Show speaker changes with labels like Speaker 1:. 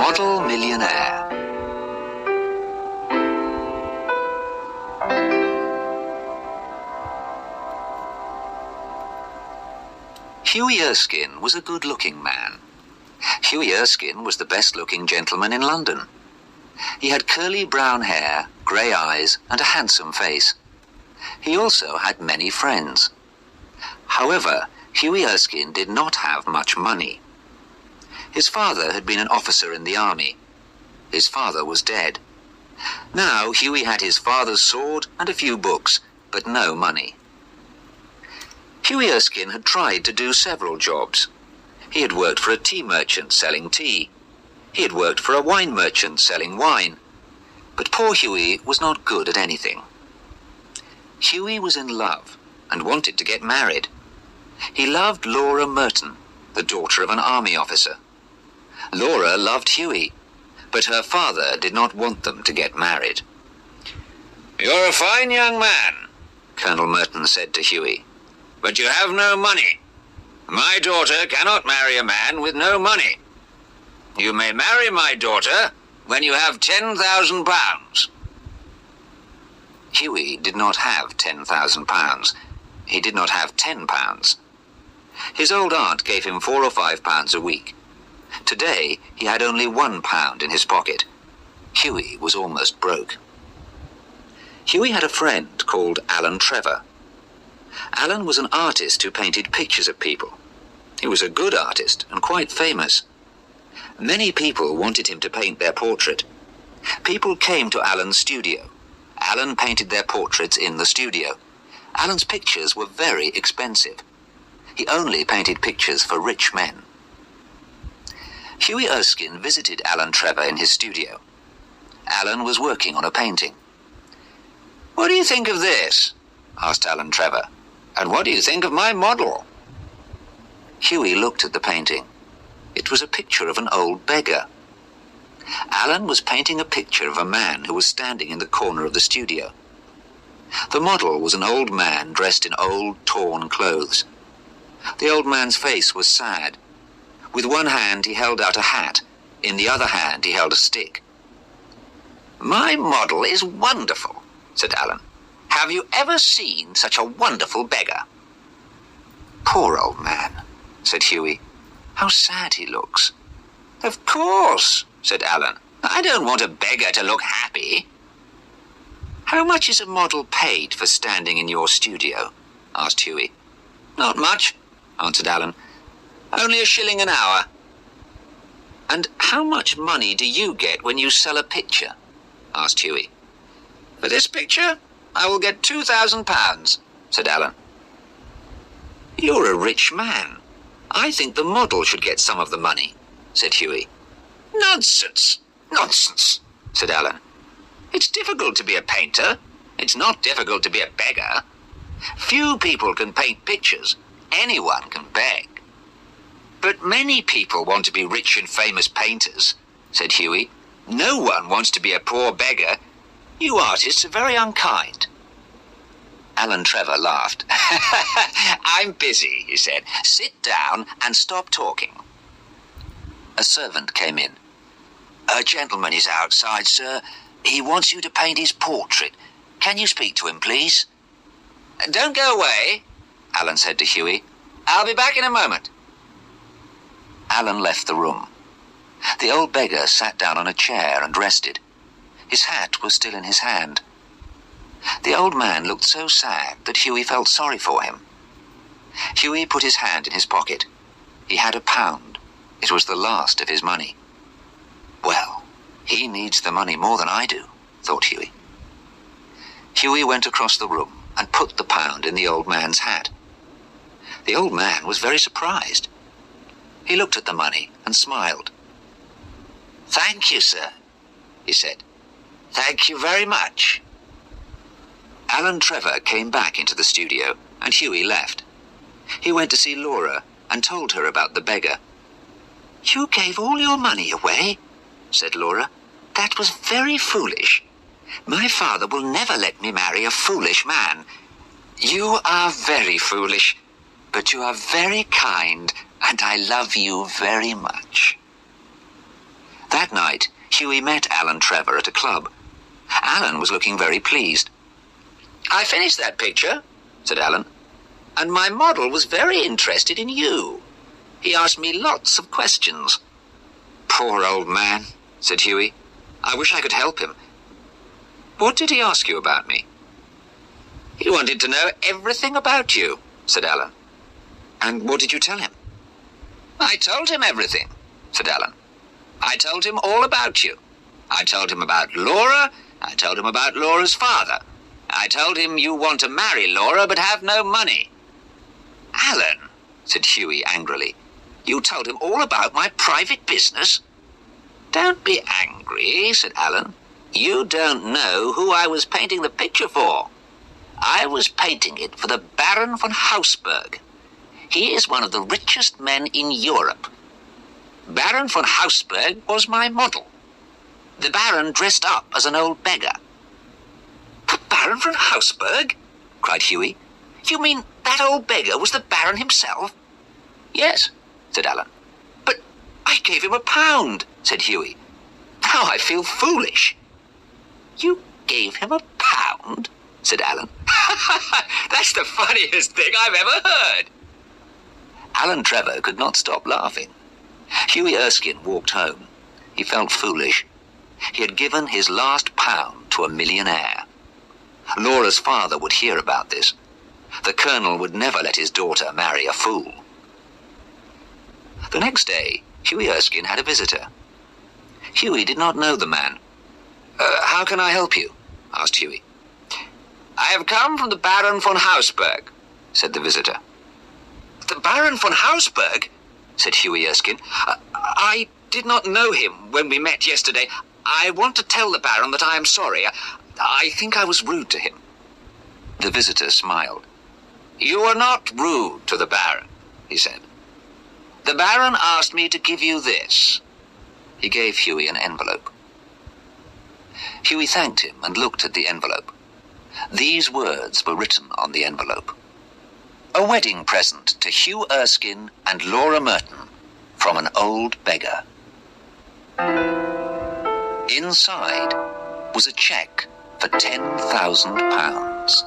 Speaker 1: Model Millionaire. Hughie Erskine was a good-looking man. Hughie Erskine was the best-looking gentleman in London. He had curly brown hair, grey eyes, and a handsome face. He also had many friends. However, Hughie Erskine did not have much money. His father had been an officer in the army. His father was dead. Now Hughie had his father's sword and a few books, but no money. Hughie Erskine had tried to do several jobs. He had worked for a tea merchant selling tea. He had worked for a wine merchant selling wine. But poor Hughie was not good at anything. Hughie was in love and wanted to get married. He loved Laura Merton, the daughter of an army officer. Laura loved Hughie, but her father did not want them to get married. "You're a fine young man," Colonel Merton said to Hughie, "but you have no money. My daughter cannot marry a man with no money. You may marry my daughter when you have £10,000. Hughie did not have £10,000. He did not have £10. His old aunt gave him £4 or £5 a week. Today, he had only £1 in his pocket. Hughie was almost broke. Hughie had a friend called Alan Trevor. Alan was an artist who painted pictures of people. He was a good artist and quite famous. Many people wanted him to paint their portrait. People came to Alan's studio. Alan painted their portraits in the studio. Alan's pictures were very expensive. He only painted pictures for rich men. Hughie Erskine visited Alan Trevor in his studio. Alan was working on a painting. "What do you think of this?" asked Alan Trevor. "And what do you think of my model?" Hughie looked at the painting. It was a picture of an old beggar. Alan was painting a picture of a man who was standing in the corner of the studio. The model was an old man dressed in old, torn clothes. The old man's face was sad. With one hand he held out a hat. In the other hand he held a stick. "My model is wonderful," said Alan. "Have you ever seen such a wonderful beggar?" "Poor old man," said Hughie. "How sad he looks." "Of course," said Alan. "I don't want a beggar to look happy." "How much is a model paid for standing in your studio?" asked Hughie. "Not much," answered Alan. "Only £1 an hour." "And how much money do you get when you sell a picture?" asked Hughie. "For this picture, I will get £2,000, said Alan. "You're a rich man. I think the model should get some of the money," said Hughie. "Nonsense, nonsense," said Alan. "It's difficult to be a painter. It's not difficult to be a beggar. Few people can paint pictures. Anyone can beg." "But many people want to be rich and famous painters," said Hughie. "No one wants to be a poor beggar. You artists are very unkind." Alan Trevor laughed. "I'm busy," he said. "Sit down and stop talking." A servant came in. "A gentleman is outside, sir. He wants you to paint his portrait. Can you speak to him, please?" "Don't go away," Alan said to Hughie. "I'll be back in a moment." Alan left the room. The old beggar sat down on a chair and rested. His hat was still in his hand. The old man looked so sad that Hughie felt sorry for him. Hughie put his hand in his pocket. He had £1. It was the last of his money. "Well, he needs the money more than I do," thought Hughie. Hughie went across the room and put the £1 in the old man's hat. The old man was very surprised. He looked at the money and smiled. "Thank you, sir," he said. "Thank you very much." Alan Trevor came back into the studio and Hughie left. He went to see Laura and told her about the beggar. "You gave all your money away," said Laura. "That was very foolish. My father will never let me marry a foolish man. You are very foolish, but you are very kind, and I love you very much." That That night, Hughie met Alan Trevor at a club. Alan was looking very pleased. "I finished that picture," said Alan, "and my model was very interested in you. He asked me lots of questions." "Poor old man," said Hughie. "I wish I could help him. What did he ask you about me?" "He wanted to know everything about you," said Alan. "And what did you tell him?" "I told him everything," said Alan. "I told him all about you. I told him about Laura. I told him about Laura's father. I told him you want to marry Laura but have no money." "Alan," said Hughie angrily, "you told him all about my private business?" "Don't be angry," said Alan. "You don't know who I was painting the picture for. I was painting it for the Baron von Hausberg. He is one of the richest men in Europe. Baron von Hausberg was my model. The Baron dressed up as an old beggar." "The Baron von Hausberg?" cried Hughie. "You mean that old beggar was the Baron himself?" "Yes," said Alan. "But I gave him £1," said Hughie. "Now I feel foolish." "You gave him £1?" said Alan. "That's the funniest thing I've ever heard." Alan Trevor could not stop laughing. Hughie Erskine walked home. He felt foolish. He had given his last £1 to a millionaire. Laura's father would hear about this. The Colonel would never let his daughter marry a fool. The next day, Hughie Erskine had a visitor. Hughie did not know the man. "How can I help you?" asked Hughie. "I have come from the Baron von Hausberg," said the visitor. "The Baron von Hausberg?" said Hughie Erskine. "I did not know him when we met yesterday. I want to tell the Baron that I am sorry. I think I was rude to him." The visitor smiled. "You were not rude to the Baron," he said. "The Baron asked me to give you this." He gave Hughie an envelope. Hughie thanked him and looked at the envelope. These words were written on the envelope. "A wedding present to Hugh Erskine and Laura Merton from an old beggar." Inside was a cheque for £10,000.